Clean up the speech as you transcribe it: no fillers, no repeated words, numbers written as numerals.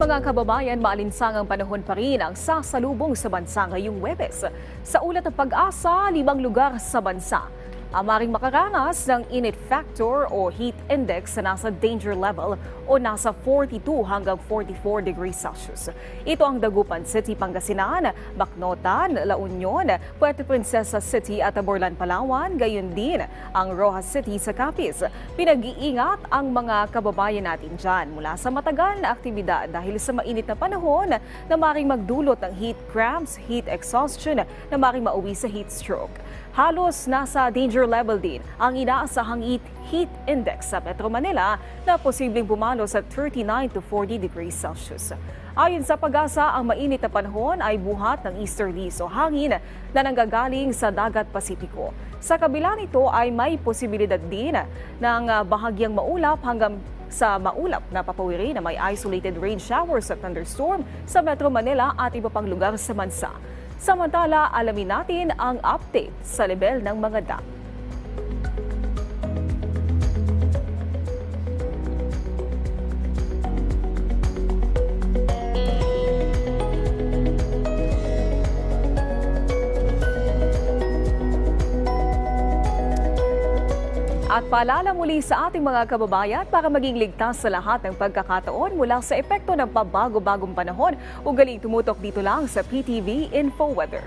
Mga kababayan, maalinsangang panahon pa rin ang sasalubong sa bansa ngayong Huwebes. Sa ulat ng Pag-asa, 5 lugar sa bansa ang maring makaranas ng init factor o heat index na nasa danger level o nasa 42 hanggang 44 degrees Celsius. Ito ang Dagupan City, Pangasinan, Bacnotan, La Union, Puerto Princesa City at Aborlan, Palawan, gayon din ang Rojas City sa Capiz. Pinag-iingat ang mga kababayan natin dyan mula sa matagal na aktibidad dahil sa mainit na panahon na maring magdulot ng heat cramps, heat exhaustion na maring mauwi sa heat stroke. Halos nasa danger level din ang inaasahang heat index sa Metro Manila na posibleng bumalo sa 39 to 40 degrees Celsius. Ayon sa Pag-asa, ang mainit na panahon ay buhat ng easterlies o hangin na nanggagaling sa dagat Pasipiko. Sa kabila nito ay may posibilidad din ng bahagyang maulap hanggang sa maulap na papawiri na may isolated rain showers at thunderstorm sa Metro Manila at iba pang lugar sa bansa. Samantala, alamin natin ang update sa level ng mga dam. At paalala muli sa ating mga kababayan para maging ligtas sa lahat ng pagkakataon mula sa epekto ng pabago-bagong panahon. Ugaling tumutok dito lang sa PTV Info Weather.